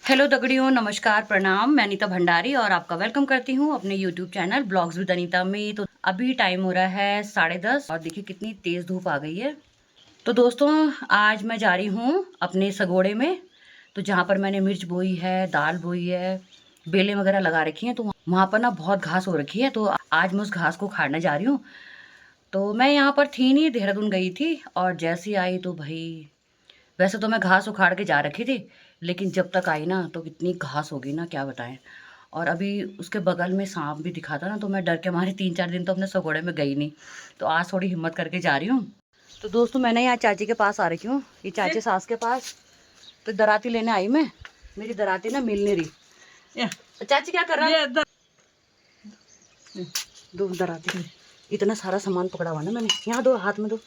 Hello दगड़ियों, नमस्कार, प्रणाम। मैं अनीता भंडारी और आपका वेलकम करती हूँ अपने YouTube channel blogs with Anita में। तो अभी टाइम हो रहा है 10:30 और देखिए कितनी तेज़ धूप आ गई है। तो दोस्तों, आज मैं जा रही हूँ अपने सगोड़े में। तो जहाँ पर मैंने मिर्च बोई है, दाल बोई है, बेलें वगैरह लगा रखी हैं, तो वहाँ पर ना बहुत घास हो रखी है। तो आज मैं उस घास को उखाड़ने जा रही हूँ। तो मैं यहाँ पर थी नहीं, देहरादून गई थी और जैसे ही आई तो भाई, वैसे तो मैं घास उखाड़ के जा रखी थी, लेकिन जब तक आई ना तो इतनी घास हो गई ना, क्या बताएं। और अभी उसके बगल में सांप भी दिखा था ना, तो मैं डर के मारे 3-4 दिन तो अपने सगोड़े में गई नहीं। तो आज थोड़ी हिम्मत करके जा रही हूँ। तो दोस्तों, मैंने यहाँ चाची के पास आ रखी हूँ, ये चाची सास के पास। तो दराती लेने आई मैं, मेरी दराती ना मिल नहीं रही। चाची क्या कर रहा है? दो दराती, इतना सारा सामान पकड़ा हुआ ना मैंने। यहाँ दो, हाथ में दो।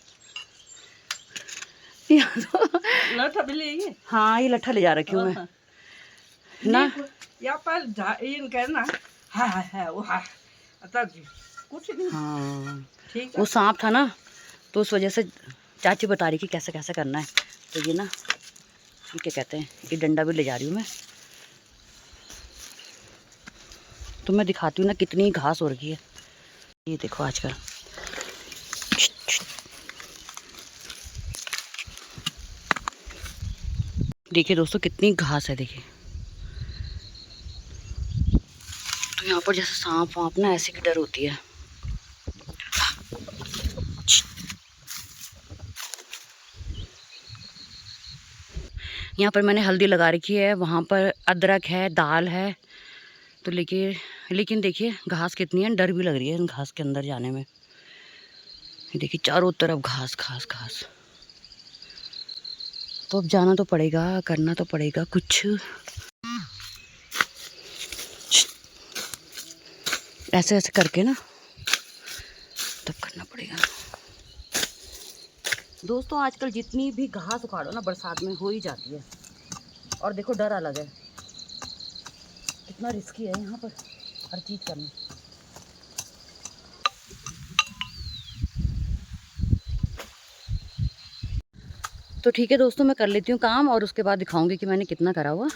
लट्ठा भी ले। हाँ, ये लट्ठा ले जा रखी हूँ मैं ना। कुछ नहीं। हाँ, ठीक है। वो सांप था ना, तो उस वजह से चाची बता रही कि कैसे कैसे करना है। तो ये ना, ये क्या कहते हैं, ये डंडा भी ले जा रही हूँ मैं। तो मैं दिखाती हूँ ना कितनी घास हो रखी है। ये देखो आजकल, देखिए दोस्तों कितनी घास है, देखिए। तो यहाँ पर जैसे सांप वाप ना, ऐसे की डर होती है। यहाँ पर मैंने हल्दी लगा रखी है, वहाँ पर अदरक है, दाल है। तो लेकिन देखिए घास कितनी है, डर भी लग रही है इन घास के अंदर जाने में। देखिए चारों तरफ घास घास घास। तो अब जाना तो पड़ेगा, करना तो पड़ेगा कुछ। ऐसे ऐसे करके ना तब करना पड़ेगा। दोस्तों, आजकल जितनी भी घास उखाड़ो ना, बरसात में हो ही जाती है। और देखो डर अलग है, कितना रिस्की है यहाँ पर हर चीज़ करना। तो ठीक है दोस्तों, मैं कर लेती हूँ काम और उसके बाद दिखाऊंगी कि मैंने कितना करा हुआ।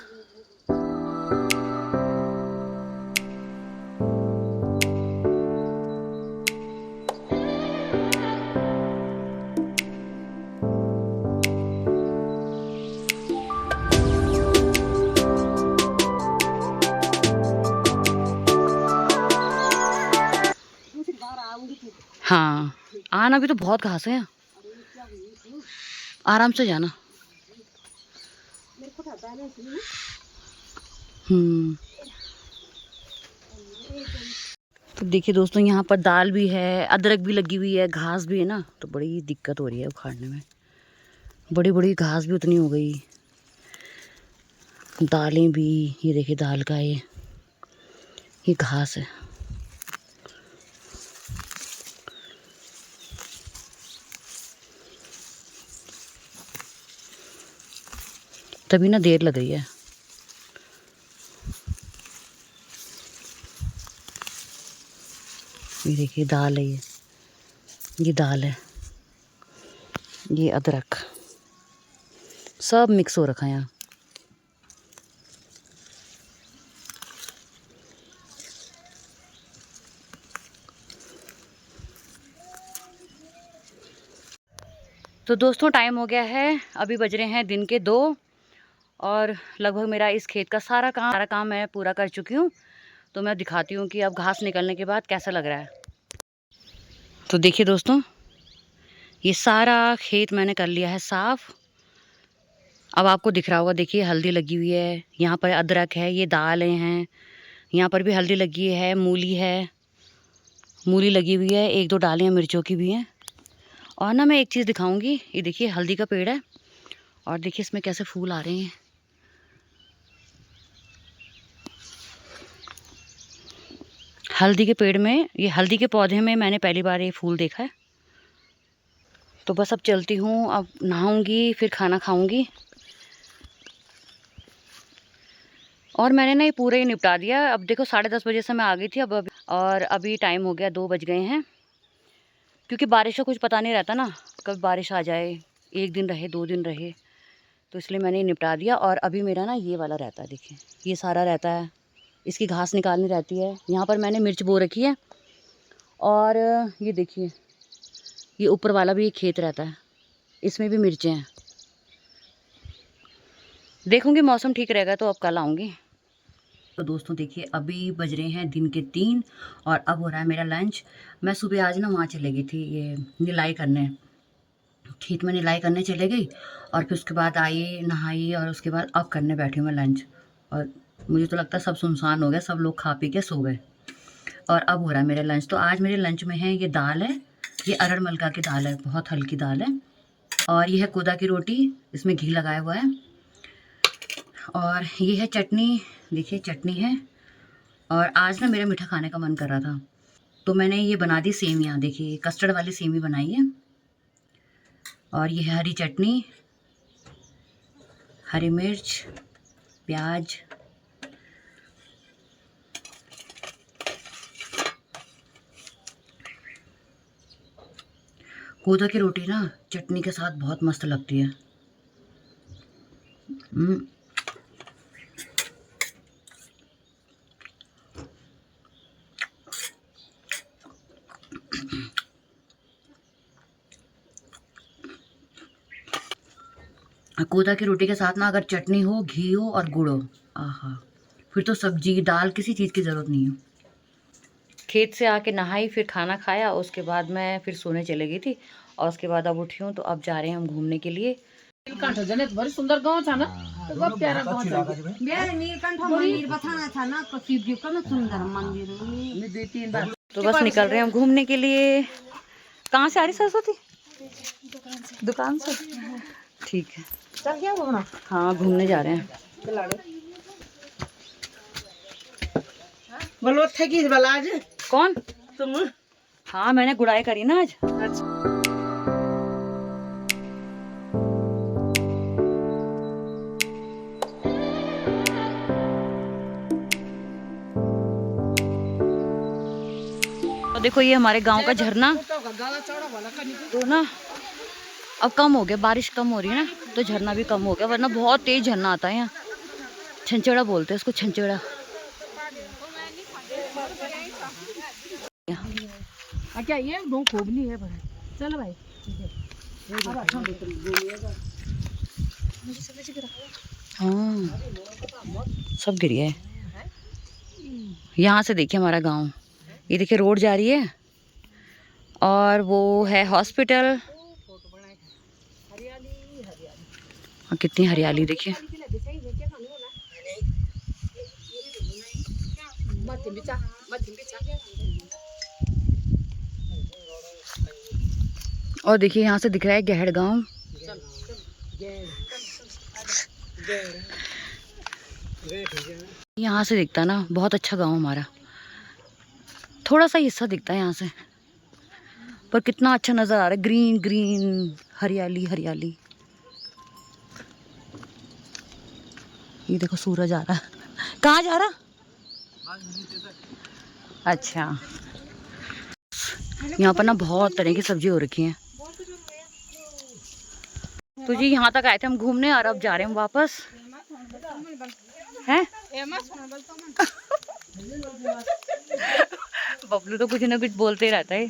हाँ, आना भी तो बहुत घास है, आराम से जाना। तो देखिए दोस्तों, यहाँ पर दाल भी है, अदरक भी लगी हुई है, घास भी है ना, तो बड़ी दिक्कत हो रही है उखाड़ने में। बड़ी बड़ी घास भी उतनी हो गई, दालें भी। ये देखिए दाल का ये घास है। तभी ना देर लग रही है। ये देखिए दाल है, ये दाल है, ये अदरक, सब मिक्स हो रखा है यहाँ। तो दोस्तों, टाइम हो गया है, अभी बज रहे हैं दिन के 2 और लगभग मेरा इस खेत का सारा काम मैं पूरा कर चुकी हूँ। तो मैं दिखाती हूँ कि अब घास निकलने के बाद कैसा लग रहा है। तो देखिए दोस्तों, ये सारा खेत मैंने कर लिया है साफ। अब आपको दिख रहा होगा, देखिए हल्दी लगी हुई है, यहाँ पर अदरक है, ये दालें हैं, यहाँ पर भी हल्दी लगी है, मूली है, मूली लगी हुई है, 1-2 डालियाँ मिर्चों की भी हैं। और ना मैं एक चीज़ दिखाऊंगी, ये देखिए हल्दी का पेड़ है और देखिए इसमें कैसे फूल आ रहे हैं। हल्दी के पेड़ में, ये हल्दी के पौधे में मैंने पहली बार ये फूल देखा है। तो बस अब चलती हूँ, अब नहाऊंगी, फिर खाना खाऊंगी। और मैंने ना ये पूरा ही निपटा दिया। अब देखो 10:30 बजे से मैं आ गई थी, और अभी टाइम हो गया 2 बज गए हैं। क्योंकि बारिश का कुछ पता नहीं रहता ना, कब बारिश आ जाए, 1 दिन रहे 2 दिन रहे। तो इसलिए मैंने ये निपटा दिया। और अभी मेरा ना ये वाला रहता है, देखिए ये सारा रहता है, इसकी घास निकालनी रहती है। यहाँ पर मैंने मिर्च बो रखी है। और ये देखिए ये ऊपर वाला भी एक खेत रहता है, इसमें भी मिर्चें हैं। देखूँगी मौसम ठीक रहेगा तो अब कल आऊँगी। तो दोस्तों देखिए अभी बज रहे हैं दिन के 3 और अब हो रहा है मेरा लंच। मैं सुबह आज ना वहाँ चले गई थी ये निलाई करने, खेत में निलाई करने चले गई और फिर उसके बाद आई नहाई और उसके बाद अब करने बैठी हूँ मैं लंच। और मुझे तो लगता है सब सुनसान हो गया, सब लोग खा पी के सो गए और अब हो रहा है मेरा लंच। तो आज मेरे लंच में है ये दाल है, ये अरहर मलका की दाल है, बहुत हल्की दाल है। और ये है कोदा की रोटी, इसमें घी लगाया हुआ है। और ये है चटनी, देखिए चटनी है। और आज ना मेरा मीठा खाने का मन कर रहा था तो मैंने ये बना दी सेमियाँ, देखिए कस्टर्ड वाली सेमी बनाई है। और ये है हरी चटनी, हरी मिर्च, प्याज। कोदा की रोटी ना चटनी के साथ बहुत मस्त लगती है। कोदा की रोटी के साथ ना अगर चटनी हो, घी हो और गुड़ हो, आहा, फिर तो सब्जी दाल किसी चीज़ की ज़रूरत नहीं है। खेत से आके नहाई, फिर खाना खाया, उसके बाद मैं फिर सोने चले गई थी और उसके बाद अब उठी हूँ। तो अब जा रहे हैं हम घूमने के लिए। बड़ी सुंदर गांव था ना, तो बहुत प्यारा गांव था। मेरे नीलकंठ मंदिर बताना था ना, तो शिव जी का ना सुंदर मंदिर है। 2-3 बार तो बस निकल रहे हैं हम घूमने के लिए। कहाँ से आ रही सरस्वती? दुकान से। ठीक है, चल क्या घूमना? हाँ घूमने जा रहे हैं। बोलो थे कि आज कौन तुम? हाँ मैंने गुड़ाई करी ना आज। अच्छा। तो देखो ये हमारे गांव का झरना तो ना अब कम हो गया, बारिश कम हो रही है ना तो झरना भी कम हो गया, वरना बहुत तेज झरना आता है यहाँ। छंचेड़ा बोलते हैं इसको, छंचेड़ा। अच्छा ये दो खोबली है भाई, चलो भाई। हाँ सब गिरी है। यहाँ से देखिए हमारा गांव, ये देखिए रोड जा रही है और वो है हॉस्पिटल। हाँ कितनी हरियाली देखिए। और देखिए यहाँ से दिख रहा है गहड़ गांव। यहाँ से दिखता ना बहुत अच्छा गांव हमारा, थोड़ा सा हिस्सा दिखता है यहाँ से, पर कितना अच्छा नज़र आ रहा है, ग्रीन ग्रीन, हरियाली हरियाली। ये देखो सूरज आ रहा है, कहाँ जा रहा? अच्छा यहाँ पर ना बहुत तरह की सब्जी हो रखी हैं। तो जी यहाँ तक आए थे हम घूमने और अब जा रहे हैं हम वापस हैं। बबलू तो कुछ ना कुछ बोलते रहता है।